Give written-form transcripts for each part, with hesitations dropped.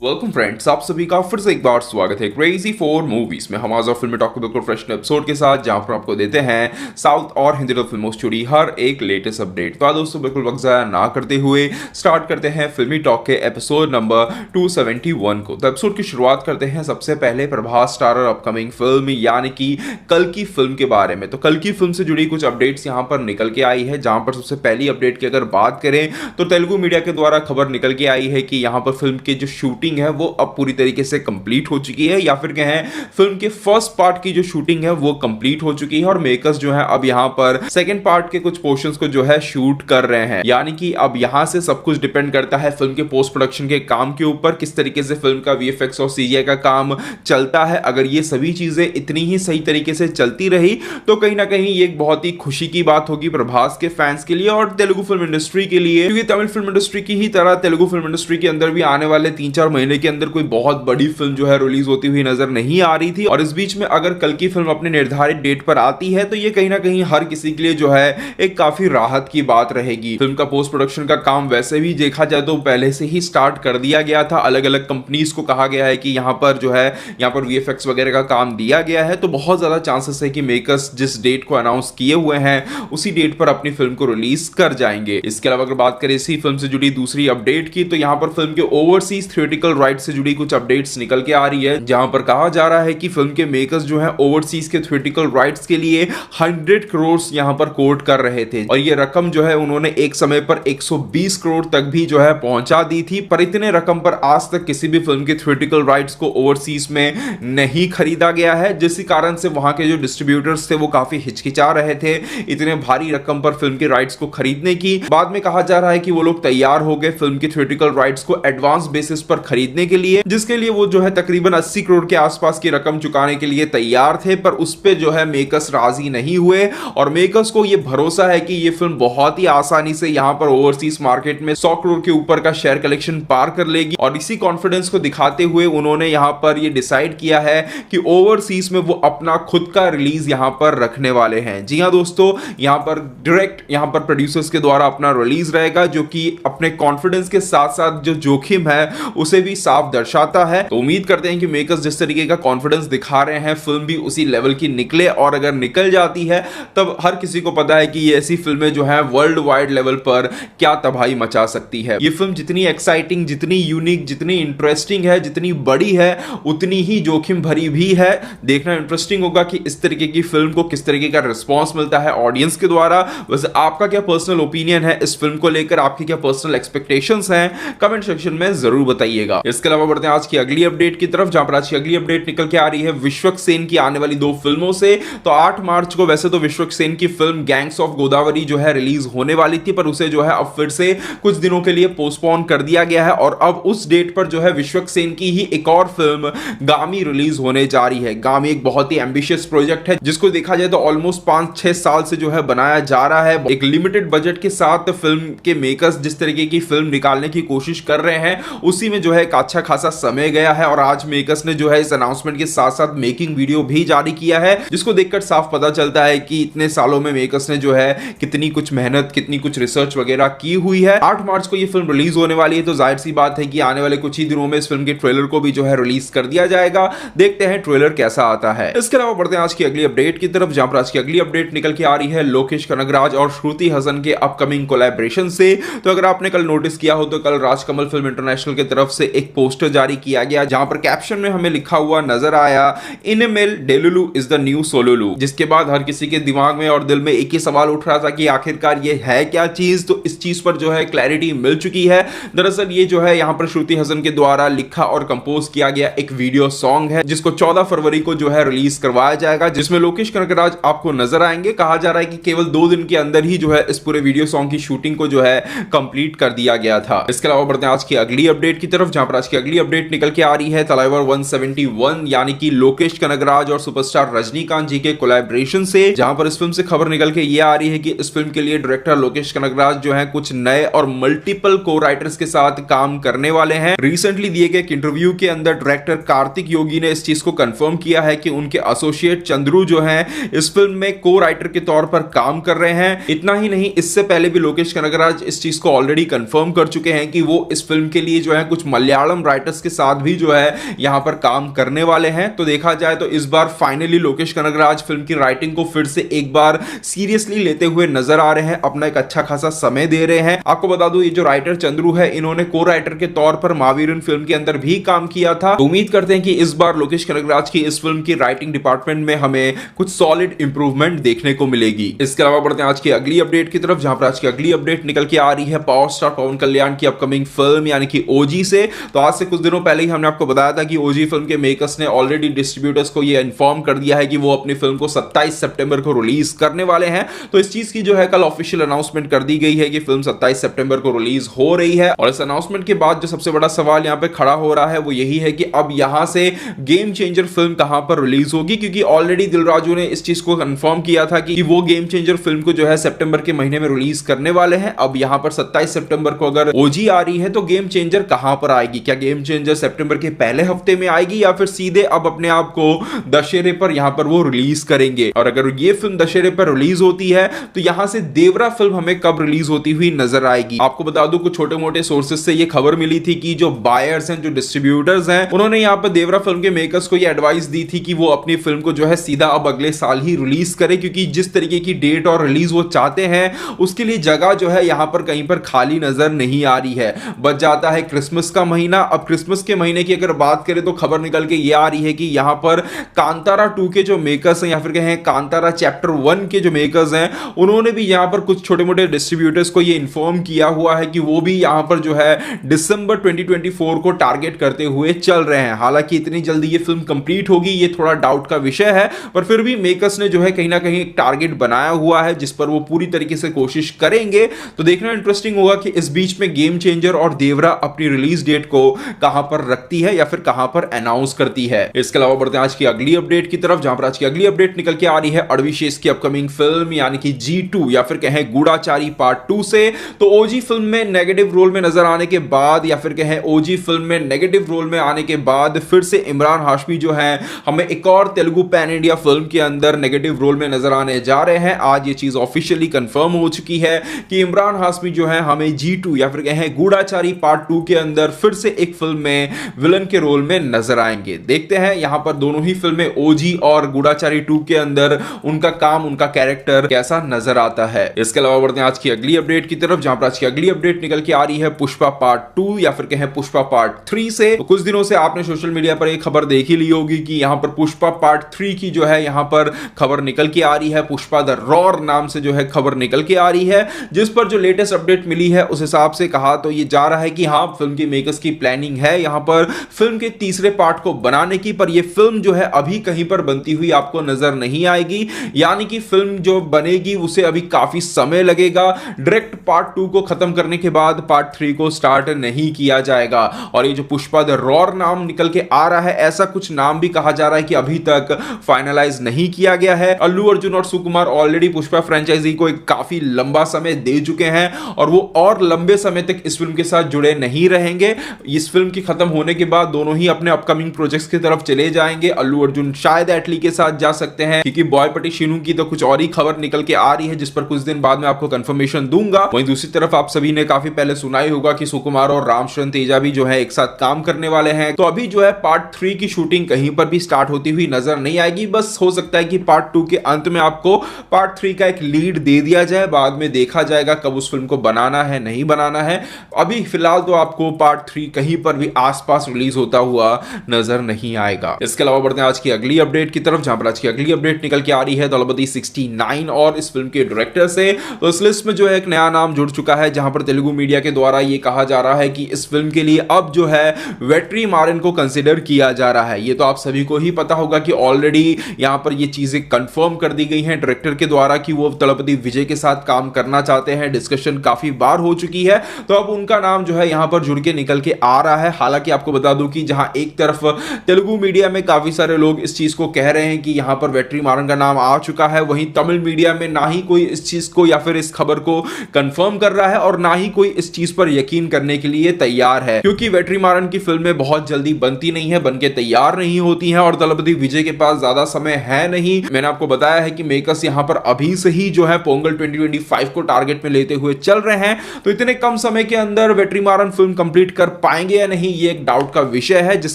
Welcome friends, आप सभी का फिर से एक बार स्वागत है क्रेजी फॉर मूवीज में। हम आज फिल्म टॉक बिल्कुल फ्रेश एपिसोड के साथ जहां पर आपको देते हैं साउथ और हिंदी फिल्मों से जुड़ी हर एक लेटेस्ट अपडेट। तो दोस्तों बिल्कुल वक्त ज़ाया ना करते हुए स्टार्ट करते हैं फिल्मी टॉक के एपिसोड नंबर 271 को। तो एपिसोड की शुरुआत करते हैं सबसे पहले प्रभास स्टारर अपकमिंग फिल्म यानी कि कल की फिल्म के बारे में। तो कल की फिल्म से जुड़ी कुछ अपडेट्स यहां पर निकल के आई है, जहां पर सबसे पहली अपडेट की अगर बात करें तो तेलुगु मीडिया के द्वारा खबर निकल के आई है कि यहां पर फिल्म की जो शूटिंग है वो अब पूरी तरीके से कंप्लीट हो चुकी है, या फिर कहें फिल्म के फर्स्ट पार्ट की जो शूटिंग है वो कंप्लीट हो चुकी है और मेकर्स जो है अब यहां पर सेकंड पार्ट के कुछ पोर्शंस को जो है शूट कर रहे हैं। यानी कि अब यहां से सब कुछ डिपेंड करता है फिल्म के पोस्ट प्रोडक्शन के काम के ऊपर, किस तरीके से फिल्म का वीएफएक्स और सीजीआई का काम चलता है। अगर ये सभी चीजें इतनी ही सही तरीके से चलती रही तो कहीं ना कहीं ये एक बहुत ही खुशी की बात होगी प्रभास के फैंस के लिए और तेलुगु फिल्म इंडस्ट्री के लिए, क्योंकि तमिल फिल्म इंडस्ट्री की ही तरह तेलुगु फिल्म इंडस्ट्री के अंदर भी आने वाले 3-4 महीने के अंदर कोई बहुत बड़ी फिल्म जो है रिलीज होती हुई नजर नहीं आ रही थी। और इस बीच में अगर कल की फिल्म अपने निर्धारित डेट पर आती है तो ये कहीं ना कहीं हर किसी के लिए जो है एक काफी राहत की बात रहेगी। फिल्म का पोस्ट प्रोडक्शन का काम वैसे भी देखा जाए तो पहले से ही स्टार्ट कर दिया गया था। अलग अलग कंपनीज को कहा गया है कि यहां पर जो है यहां पर वीएफएक्स वगैरह का काम दिया गया है, तो बहुत ज्यादा चांसेस है कि मेकर्स जिस डेट को अनाउंस किए हुए हैं उसी डेट पर अपनी फिल्म को रिलीज कर जाएंगे। इसके अलावा अगर बात करें इसी फिल्म से जुड़ी दूसरी अपडेट की, तो यहां पर फिल्म के ओवरसीज थिएट्रिकल राइट से जुड़ी कुछ अपडेट्स निकल के आ रही है, जहां पर कहा जा रहा है कि फिल्म के मेकर्स जो है ओवरसीज के थिएट्रिकल राइट्स के लिए 100 करोड़ यहां पर कोट कर रहे थे और ये रकम जो है उन्होंने एक समय पर 120 करोड़ तक भी जो है पहुंचा दी थी। पर इतने रकम पर आज तक किसी भी फिल्म के थिएट्रिकल राइट्स को ओवरसीज में नहीं खरीदा गया है, जिस कारण से वहां के जो डिस्ट्रीब्यूटर्स थे वो काफी हिचकिचा रहे थे इतने भारी रकम पर फिल्म के राइट्स को खरीदने की। बाद में कहा जा रहा है कि वो लोग तैयार हो गए फिल्म के थिएट्रिकल राइट्स को एडवांस बेसिस पर खरीदने के लिए, जिसके लिए वो जो है तकरीबन 80 करोड़ के आसपास की रकम चुकाने के लिए तैयार थे। पर उस पे जो है मेकर्स राजी नहीं हुए और मेकर्स को ये भरोसा है कि ये फिल्म बहुत ही आसानी से यहां पर ओवरसीज मार्केट में 100 करोड़ के ऊपर का शेयर कलेक्शन पार कर लेगी। और इसी कॉन्फिडेंस को दिखाते हुए उन्होंने यहां पर ये डिसाइड किया है कि ओवरसीज में वो अपना खुद का रिलीज यहां पर रखने वाले हैं। जी हां दोस्तों, यहां पर डायरेक्ट यहां पर प्रोड्यूसर्स के द्वारा अपना रिलीज रहेगा, जो कि अपने कॉन्फिडेंस के साथ साथ जो जोखिम है उसे भी साफ दर्शाता है। तो उम्मीद करते हैं कि मेकर्स जिस तरीके का कॉन्फिडेंस दिखा रहे हैं फिल्म भी उसी लेवल की निकले, और अगर निकल जाती है तब हर किसी को पता है कि ये ऐसी फिल्में जो है वर्ल्ड वाइड लेवल पर क्या तबाही मचा सकती है। ये फिल्म जितनी एक्साइटिंग, जितनी यूनिक, जितनी इंटरेस्टिंग है, जितनी बड़ी है, उतनी ही जोखिम भरी भी है। देखना इंटरेस्टिंग होगा कि इस तरीके की फिल्म को किस तरीके का रिस्पॉन्स मिलता है ऑडियंस के द्वारा। वैसे आपका क्या पर्सनल ओपिनियन है इस फिल्म को लेकर, आपकी क्या पर्सनल एक्सपेक्टेशंस हैं, कमेंट सेक्शन में जरूर बताइएगा। इसके अलावा बढ़ते हैं आज की अगली अपडेट की तरफ, जहां पर आज की अगली अपडेट निकल के आ रही है विश्वक्सेन की आने वाली 2 फिल्मों से। तो 8 मार्च को वैसे तो विश्वक्सेन की फिल्म गैंग्स ऑफ गोदावरी जो है रिलीज होने वाली थी, पर उसे जो है अब फिर से कुछ दिनों के लिए पोस्टपोन कर दिया गया है और अब उस डेट पर जो है विश्वक्सेन की ही एक और फिल्म गामी रिलीज होने जा रही है। गामी एक बहुत ही एम्बिशियस प्रोजेक्ट है जिसको देखा जाए तो ऑलमोस्ट 5-6 साल से जो है बनाया जा रहा है। एक लिमिटेड बजट के साथ फिल्म के मेकर्स जिस तरीके की फिल्म निकालने की कोशिश कर रहे हैं उसी में जो है एक अच्छा खासा समय गया है और आज मेकर्स ने जो है इस अनाउंसमेंट के साथ साथ मेकिंग वीडियो भी जारी किया है, जिसको देखकर साफ पता चलता है कि इतने सालों में मेकर्स ने जो है कितनी कुछ मेहनत, कितनी कुछ रिसर्च वगैरह की हुई है। 8 मार्च को ये फिल्म रिलीज होने वाली है, तो जाहिर सी बात है कि आने वाले कुछ ही दिनों में इस फिल्म के ट्रेलर को भी जो है रिलीज कर दिया जाएगा। देखते हैं ट्रेलर कैसा आता है। इसके अलावा बढ़ते हैं आज की अगली अपडेट की तरफ, जहां पर आज की अगली अपडेट निकल के आ रही है लोकेश कनगराज और श्रुति हसन के अपकमिंग कोलैबोरेशन से। तो अगर आपने कल नोटिस किया हो तो कल राजकमल फिल्म इंटरनेशनल की तरफ से एक पोस्टर जारी किया गया, जहां पर कैप्शन में हमें लिखा हुआ नजर आया इनेमेल डेलुलु इज द न्यू सोलुलु, जिसके बाद हर किसी के दिमाग में और दिल में एक ही सवाल उठ रहा था कि आखिरकार ये है क्या चीज। तो इस चीज पर जो है क्लैरिटी मिल चुकी है। दरअसल ये जो है यहां पर श्रुति हसन के द्वारा लिखा और कंपोज किया गया एक वीडियो सॉन्ग है, जिसको 14 फरवरी को जो है रिलीज करवाया जाएगा, जिसमें लोकेश कनगराज आपको नजर आएंगे। कहा जा रहा है कि केवल 2 दिन के अंदर ही जो है इस पूरे वीडियो सॉन्ग की शूटिंग को जो है कंप्लीट कर दिया गया था। इसके अलावा बढ़ते हैं आज की अगली अपडेट की तरफ, जहां पर आज की अगली अपडेट निकल के आ रही है तलाइवर 171 यानी कि लोकेश कनगराज और सुपरस्टार रजनीकांत जी के कोलैबोरेशन से। जहां पर इस फिल्म से खबर निकल के ये आ रही है कि इस फिल्म के लिए डायरेक्टर लोकेश कनगराज जो है कुछ नए और मल्टीपल को राइटर्स के साथ काम करने वाले हैं। रिसेंटली दिए गए एक इंटरव्यू के अंदर डायरेक्टर कार्तिक योगी ने इस चीज को कंफर्म किया है कि उनके एसोसिएट चंद्रू जो है इस फिल्म में को राइटर के तौर पर काम कर रहे हैं। इतना ही नहीं, इससे पहले भी लोकेश कनगराज इस चीज को ऑलरेडी कंफर्म कर चुके हैं कि वो इस फिल्म के लिए जो है कुछ मलयालम राइटर्स के साथ भी जो है यहां पर काम करने वाले हैं। तो देखा जाए तो इस बार फाइनली लोकेश कनगराज फिल्म की राइटिंग को फिर से एक बार सीरियसली लेते हुए नजर आ रहे हैं, अपना एक अच्छा खासा समय दे रहे हैं। आपको बता दूं ये जो राइटर चंद्रू है, इन्होंने को राइटर के तौर पर महावीरन फिल्म के अंदर भी काम किया था। तो उम्मीद करते हैं कि इस बार लोकेश कनगराज की इस फिल्म की राइटिंग डिपार्टमेंट में हमें कुछ सॉलिड इंप्रूवमेंट देखने को मिलेगी। इसके अलावा बढ़ते हैं आज की अगली अपडेट की तरफ, जहां पर आज की अगली अपडेट निकल के आ रही है पावर स्टार पवन कल्याण की अपकमिंग फिल्म यानी कि ओजी से। तो आज से कुछ दिनों पहले ही हमने आपको बताया था कि ओजी फिल्म के मेकर्स ने ऑलरेडी डिस्ट्रीब्यूटर्स को यह इन्फॉर्म कर दिया है कि वो अपनी फिल्म को 27 सितंबर को रिलीज करने वाले हैं। तो इस चीज की जो है कल ऑफिशियल अनाउंसमेंट कर दी गई है कि फिल्म 27 सितंबर को रिलीज हो रही है। और इस अनाउंसमेंट के बाद जो सबसे बड़ा सवाल यहां पे खड़ा हो रहा है वो यही है कि अब यहां से गेम चेंजर फिल्म कहां पर रिलीज होगी, क्योंकि ऑलरेडी दिल राजू ने इस चीज को कंफर्म किया था कि वो गेम चेंजर फिल्म को जो है सितंबर के महीने में रिलीज करने वाले हैं। अब यहां पर 27 सितंबर को अगर ओजी आ रही है तो गेम चेंजर कहां पर आएगी? क्या गेम चेंजर सितंबर के पहले हफ्ते में आएगी या फिर सीधे अब अपने आप को दशहरे पर यहां पर वो रिलीज करेंगे? और अगर ये फिल्म दशहरे पर रिलीज होती है तो यहां से देवरा फिल्म हमें कब रिलीज होती हुई नजर आएगी? आपको बता दूं कुछ छोटे मोटे सोर्सेज से ये खबर मिली थी कि जो बायर्स हैं, जो डिस्ट्रीब्यूटर्स हैं, उन्होंने यहां पर देवरा फिल्म के मेकर्स को ये एडवाइस दी थी कि वो अपनी फिल्म को जो है सीधा अब अगले साल ही रिलीज करें, क्योंकि जिस तरीके की डेट और रिलीज वो चाहते हैं उसके लिए जगह जो है यहां पर कहीं पर खाली नजर नहीं आ रही है। बच जाता है क्रिसमस का महीना। अब क्रिसमस के महीने की अगर बात करें तो खबर निकल के ये आ रही है कि यहां पर कांतारा 2 के जो मेकर्स हैं या फिर कहें कांतारा चैप्टर 1 के जो मेकर्स हैं, उन्होंने भी यहां पर कुछ छोटे मोटे डिस्ट्रीब्यूटर्स को ये इन्फॉर्म किया हुआ है कि वो भी यहां पर जो है दिसंबर 2024 को टारगेट करते हुए चल रहे हैं। हालांकि इतनी जल्दी ये फिल्म कंप्लीट होगी ये थोड़ा डाउट का विषय है, पर फिर भी मेकर्स ने जो है कहीं ना कहीं एक टारगेट बनाया हुआ है जिस पर वो पूरी तरीके से कोशिश करेंगे। तो देखना इंटरेस्टिंग होगा कि इस बीच में गेम चेंजर और देवरा अपनी रिलीज डेट को कहां पर रखती है या फिर कहां पर अनाउंस करती है। इसके अलावा बढ़ते हैं आज की अगली अपडेट की तरफ, जहां पर आज की अगली अपडेट निकल के आ रही है अड़विशेष की अपकमिंग फिल्म यानी कि G2 या फिर कहें गूढ़ाचारी पार्ट 2 से। तो ओजी फिल्म में नेगेटिव रोल में नजर आने के बाद या फिर कहें ओजी फिल्म में नेगेटिव रोल में आने के बाद फिर से इमरान हाशमी जो है हमें एक और तेलुगु पैन इंडिया फिल्म के अंदर नेगेटिव रोल में नजर आने जा रहे हैं। आज ये चीज ऑफिशियली कंफर्म हो चुकी है कि इमरान हाशमी जो है हमें G2 या फिर कहें गूढ़ाचारी पार्ट 2 के अंदर फिर से एक फिल्म में विलन के रोल में नजर आएंगे। देखते हैं यहां पर दोनों ही फिल्में ओजी और गूढ़ाचारी 2 के अंदर उनका काम, उनका कैरेक्टर कैसा नजर आता है। इसके अलावा बढ़ते हैं आज की अगली अपडेट की तरफ, जहां पर आज की अगली अपडेट निकल के आ रही है पुष्पा पार्ट 2 या फिर कहें पुष्पा पार्ट 3 से। तो कुछ दिनों से आपने सोशल मीडिया पर एक खबर देख ही ली होगी कि यहां पर पुष्पा पार्ट 3 की जो है यहां पर खबर निकल के आ रही है। पुष्पा द रॉर नाम से जो है खबर निकल के आ रही है, जिस पर जो लेटेस्ट अपडेट मिली है उस हिसाब से कहा तो ये जा रहा है कि हाँ फिल्म के मेकर्स की प्लानिंग है यहां पर फिल्म के तीसरे पार्ट को बनाने की, पर यह फिल्म जो है अभी कहीं पर बनती हुई आपको नजर नहीं आएगी। यानी कि फिल्म जो बनेगी उसे अभी काफी समय लगेगा। डायरेक्ट पार्ट 2 को खत्म करने के बाद पार्ट 3 को स्टार्ट नहीं किया जाएगा। और ये जो पुष्पा द रॉर नाम निकल के आ रहा है, ऐसा कुछ नाम भी कहा जा रहा है कि अभी तक फाइनलाइज नहीं किया गया है। अल्लू अर्जुन और सुकुमार ऑलरेडी पुष्पा फ्रेंचाइजी को एक काफी लंबा समय दे चुके हैं और वो और लंबे समय तक इस फिल्म के साथ जुड़े नहीं रहेंगे। इस फिल्म की खत्म होने के बाद दोनों ही अपने अपकमिंग प्रोजेक्ट्स की तरफ चले जाएंगे। अल्लू अर्जुन शायद एटली के साथ जा सकते हैं, क्योंकि बॉयपटी शीनू की तो कुछ और ही खबर निकल के आ रही है जिस पर कुछ दिन बाद में आपको कंफर्मेशन दूंगा। वहीं दूसरी तरफ आप सभी ने काफी पहले सुना ही होगा कि सुकुमार और रामचरण तेजा भी जो है एक साथ काम करने वाले हैं। तो अभी जो है पार्ट 3 की शूटिंग कहीं पर भी स्टार्ट होती हुई नजर नहीं आएगी। बस हो सकता है कि पार्ट 2 के अंत में आपको पार्ट 3 का एक लीड दे दिया जाए, बाद में देखा जाएगा कब उस फिल्म को बनाना है नहीं बनाना है। अभी फिलहाल तो आपको पार्ट 3 कहीं पर भी आसपास रिलीज होता हुआ नजर नहीं आएगा। इसके अलावा बढ़ते हैं आज की अगली अपडेट की तरफ, जहां पर आज की अगली अपडेट निकल के आ रही है दलपति 69 और इस फिल्म के डायरेक्टर से। तो इस लिस्ट में जो है एक नया नाम जुड़ चुका है, जहां पर तेलुगु मीडिया के द्वारा यह कहा जा रहा है कि इस फिल्म के लिए अब जो है वेट्री मारन को कंसीडर किया जा रहा है। ये तो आप सभी को ही पता होगा कि ऑलरेडी यहां पर ये चीजें कंफर्म कर दी गई हैं डायरेक्टर के द्वारा कि वो दलपति विजय के साथ काम करना चाहते हैं। डिस्कशन काफी बार हो चुकी है, तो अब उनका नाम जो है यहां पर जुड़ के निकल के आ रहा है। हालांकि आपको बता दूं कि जहां एक तरफ तेलुगु मीडिया में काफी सारे लोग इस चीज को कह रहे हैं कि यहां पर वेट्री मारन का नाम आ चुका है, वहीं तमिल मीडिया में ना ही कोई इस चीज को या फिर इस खबर को कंफर्म कर रहा है और ना ही कोई इस चीज पर यकीन करने के लिए तैयार है, क्योंकि वेट्री मारन की फिल्में बहुत जल्दी बनती नहीं है, बनके तैयार नहीं होती हैं और दलपति विजय के पास ज्यादा समय है नहीं। मैंने आपको बताया है कि मेकर्स यहां पर अभी से ही जो है पोंगल 2025 को टारगेट में लेते हुए चल रहे हैं, तो इतने कम समय के अंदर वेट्री मारन फिल्म कंप्लीट कर पाएंगे या नहीं, ये एक डाउट का विषय है, जिस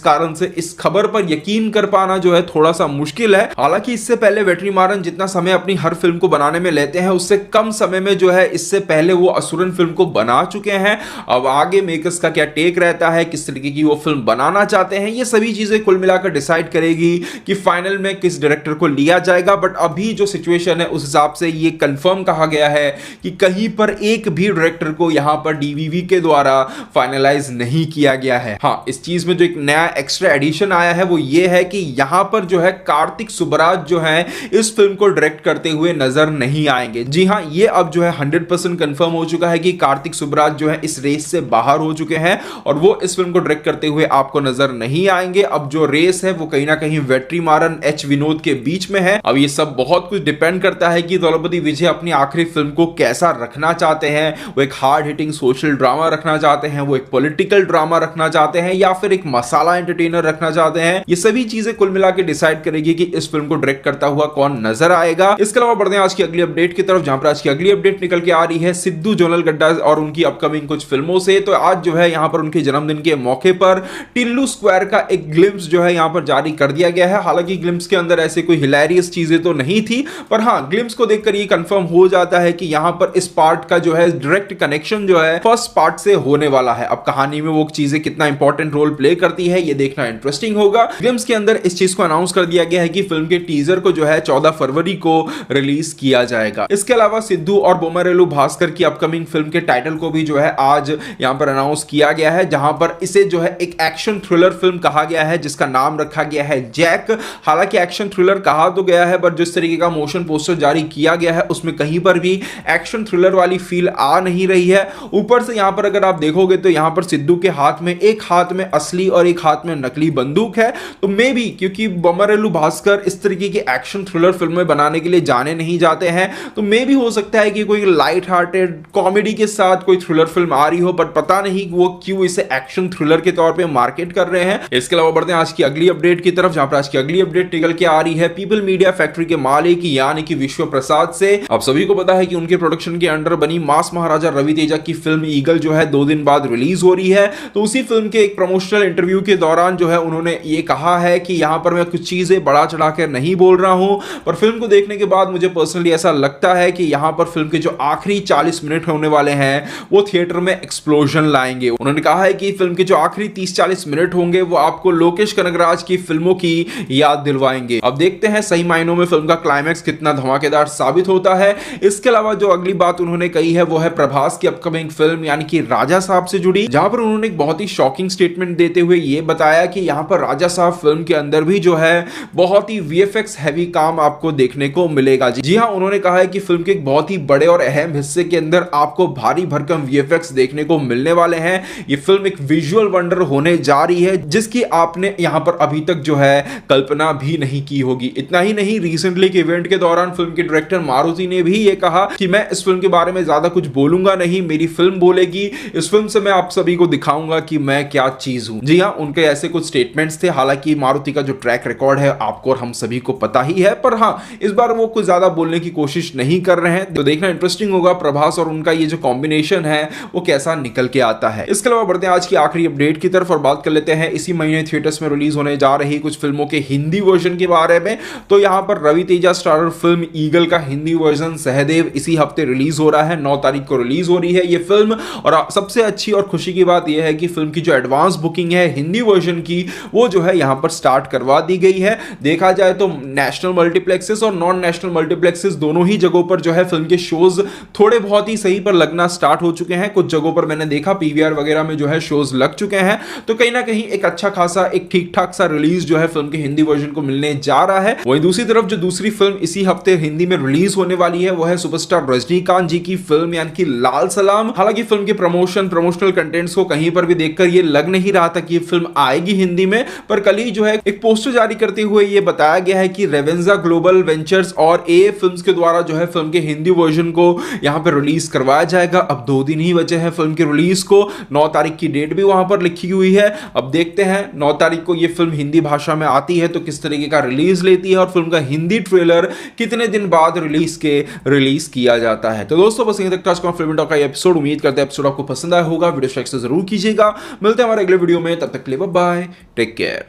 कारण से इस खबर पर यकीन कर पाना जो है थोड़ा सा मुश्किल है। हालांकि इससे पहले वेट्रीमारन जितना समय अपनी हर फिल्म को बनाने में लेते हैं, उससे कम समय में जो है इससे पहले वो असुरन फिल्म को बना चुके हैं। अब आगे मेकर्स का क्या टेक रहता है, किस तरीके की वो फिल्म बनाना चाहते हैं, ये सभी चीजें कुल मिलाकर डिसाइड करेगी कि फाइनल में किस डायरेक्टर को लिया जाएगा। बट अभी जो सिचुएशन है उस हिसाब से ये कंफर्म कहा गया है कि कहीं पर एक भी डायरेक्टर को यहां पर डीवीवी के द्वारा फाइनलाइज नहीं किया गया है। हाँ, इस चीज में जो एक नया एक्स्ट्रा एडिशन आया है वो ये है कि यहां पर जो है कार्तिक सुब्बराज जो है इस फिल्म को डायरेक्ट करते हुए नजर नहीं आएंगे। जी हां, ये अब जो है 100% कंफर्म हो चुका है कि कार्तिक सुब्बराज जो है इस रेस से बाहर हो चुके हैं और वो इस फिल्म को डायरेक्ट करते हुए आपको नजर नहीं आएंगे। अब जो रेस है वो कहीं ना कहीं वेट्रीमारन एच विनोद के बीच में है। अब ये सब बहुत कुछ डिपेंड करता है कि दलपति विजय अपनी आखिरी फिल्म को कैसा रखना चाहते हैं। वो एक हार्ड हिटिंग सोशल ड्रामा रखना चाहते हैं, वो एक पॉलिटिकल ड्रामा रखना चाहते हैं, या फिर एक मसाला एंटरटेनर रखना चाहते हैं। ये सभी चीजें कुल मिला के डिसाइड करेगी कि इस फिल्म को डायरेक्ट करता हुआ कौन नजर आएगा। इसके अलावा बढ़ते हैं आज की अगली अपडेट की तरफ, जहां पर आज की अगली अपडेट निकल के आ रही है सिद्धू जोनलगड्डा और उनकी अपकमिंग कुछ फिल्मों से। तो आज जो है यहां पर उनके जन्मदिन के मौके पर टिल्लू स्क्वायर का एक ग्लिम्स जो है यहां पर जारी कर दिया गया है। हालांकि ग्लिम्स के अंदर ऐसे कोई हिलेरियस चीजें तो नहीं थी, पर हां, ग्लिम्स को देखकर ये कंफर्म हो जाता है कि यहां पर इस पार्ट का जो है डायरेक्ट कनेक्शन जो है फर्स्ट पार्ट से होने वाला है। अब कहानी में वो चीजें कितना इंपॉर्टेंट रोल प्ले करती है ये देखना इंटरेस्टिंग होगा। ग्लिम्स के अंदर इस चीज को अनाउंस कर दिया गया है कि फिल्म के टीजर को जो है 14 फरवरी को रिलीज किया जाएगा। इसके अलावा सिद्धू और बोमरेलू भास्कर की अपकमिंग फिल्म के टाइटल को भी जो है आज यहां पर अनाउंस किया गया है, जहां पर इसे जो है एक एक्शन थ्रिलर फिल्म कहा गया है जिसका नाम रखा गया है जैक। हालांकि एक्शन थ्रिलर कहा तो गया है, बट जिस तरीके का मोशन पोस्टर जारी किया गया है उसमें कहीं पर भी एक्शन थ्रिलर वाली फील आ नहीं रही है। ऊपर से यहां पर अगर आप देखोगे तो यहां पर सिद्धू के हाथ में एक हाथ में असली और एक हाथ में नकली बंदूक है। तो मे बी क्योंकि बोमरेलू भास्कर इस तरीके की एक्शन थ्रिलर फिल्में बनाने के लिए जाने नहीं जाते हैं, तो मे भी हो सकता है कि कोई लाइट हार्टेड कॉमेडी के साथ कोई थ्रिलर फिल्म आ रही हो, बट पता नहीं वो क्यों इसे एक्शन थ्रिलर के तौर पे मार्केट कर रहे हैं। इसके अलावा बढ़ते हैं आज की अगली अपडेट की तरफ, जहां पर आज की अगली अपडेट निकल के आ रही है पीपल मीडिया फैक्ट्री के मालिक यानी कि विश्व प्रसाद से। आप सभी को पता है कि उनके प्रोडक्शन के अंडर बनी मास महाराजा रवि तेजा की फिल्म ईगल जो है 2 दिन बाद रिलीज हो रही है। तो उसी फिल्म के एक प्रमोशनल इंटरव्यू के दौरान जो है उन्होंने ये कहा है कि यहां पर मैं कुछ चीजें बढ़ा चढ़ाकर नहीं बोल रहा हूं, पर फिल्म को देखने के बाद मुझे पर्सनली ऐसा लगता है कि यहां पर फिल्म के जो आखिरी 40 मिनट होने वाले हैं वो थिएटर में एक्सप्लोजन लाएंगे। उन्होंने कहा है कि फिल्म के जो आखिरी 30-40 मिनट होंगे वो आपको लोकेश कनगराज की फिल्मों की याद दिलवाएंगे। अब देखते हैं सही मायनों में फिल्म का क्लाइमैक्स कितना धमाकेदार साबित होता है। इसके अलावा जो अगली बात उन्होंने कही है वो है प्रभास की अपकमिंग फिल्म यानी कि राजा साहब से जुड़ी, जहां पर उन्होंने एक बहुत ही शॉकिंग स्टेटमेंट देते हुए ये बताया कि यहां पर राजा साहब फिल्म के अंदर भी जो है बहुत ही वीएफएक्स हैवी काम आपको देखने को मिलेगा। जी हां, उन्होंने कहा है कि फिल्म के एक बहुत ही बड़े और अहम हिस्से के अंदर आपको भारी भरकम वीएफएक्स देखने को मिलने वाले हैं। ये फिल्म एक विजुअल वंडर होने जा रही है जिसकी आपने यहां पर अभी तक जो है कल्पना भी नहीं की होगी। इतना ही नहीं, रिसेंटली के इवेंट के दौरान फिल्म के डायरेक्टर मारुति ने भी ये कहा कि मैं इस फिल्म के बारे में ज्यादा कुछ बोलूंगा नहीं, मेरी फिल्म बोलेगी। इस फिल्म से मैं आप सभी को दिखाऊंगा कि मैं क्या चीज हूं। जी हां, उनके ऐसे कुछ स्टेटमेंट्स थे। हालांकि मारुति का जो ट्रैक रिकॉर्ड है आपको और हम सभी को पता ही है, पर हां, इस बार वो कुछ ज्यादा बोलने की कोशिश नहीं कर रहे हैं। तो देखना इंटरेस्टिंग होगा प्रभास और उनका ये जो कॉम्बिनेशन है वो कैसा निकल के आता है। इसके अलावा बढ़ते हैं आज की आखिरी अपडेट की तरफ और बात कर लेते हैं इसी महीने थिएटर्स में रिलीज होने जा रही कुछ फिल्मों के हिंदी वर्जन के बारे में। तो यहां पर Ravi Teja starrer film Eagle का हिंदी वर्जन सहदेव इसी हफ्ते रिलीज हो रहा है। 9 तारीख को रिलीज हो रही है ये फिल्म। और सबसे अच्छी और खुशी की बात यह है कि फिल्म की जो एडवांस बुकिंग है हिंदी वर्जन की वो जो है यहां पर स्टार्ट करवा दी गई है। देखा जाए तो नेशनल मल्टीप्लेक्सेस और नॉन नेशनल मल्टीप्लेक्सेस दोनों ही जगहों पर जो है फिल्म के शोज थोड़े बहुत ही सही पर लगना स्टार्ट हो चुके हैं। कुछ जगहों पर मैंने देखा पीवीआर वगैरह में जो है शोज लग चुके हैं। तो कहीं ना कहीं एक अच्छा खासा एक ठीक ठाक सा रिलीज जो है फिल्म के हिंदी वर्जन को मिलने जा रहा है। वहीं दूसरी तरफ जो दूसरी फिल्म इसी हफ्ते हिंदी में रिलीज होने वाली है वो है सुपरस्टार रजनीकांत जी की फिल्म यानी कि लाल सलाम। हालांकि फिल्म के प्रमोशनल कंटेंट्स को कहीं पर भी देखकर ये लग नहीं रहा था कि ये फिल्म आएगी हिंदी में, पर कल ही जो है एक पोस्टर जारी करते हुए ये बताया गया है कि रेवेंजा ग्लोबल वेंचर्स और ए फिल्म्स के द्वारा जो है फिल्म के हिंदी वर्जन को यहां पर रिलीज करवाया जाएगा। अब 2 दिन ही बचे हैं फिल्म के रिलीज को। 9 तारीख की डेट भी वहां पर लिखी हुई है। अब देखते हैं 9 तारीख को ये फिल्म हिंदी भाषा में आती है तो किस तरीके का रिलीज लेती है और फिल्म का हिंदी ट्रेलर कितने दिन बाद रिलीज किया जाता है। तो दोस्तों बस यहीं तक का फिल्म टॉक का एपिसोड। उम्मीद करते हैं एपिसोड आपको पसंद आया होगा। वीडियो लाइक जरूर कीजिए। कीजिएगा। मिलते हैं हमारे अगले वीडियो में, तब तक के लिए बाय बाय, टेक केयर।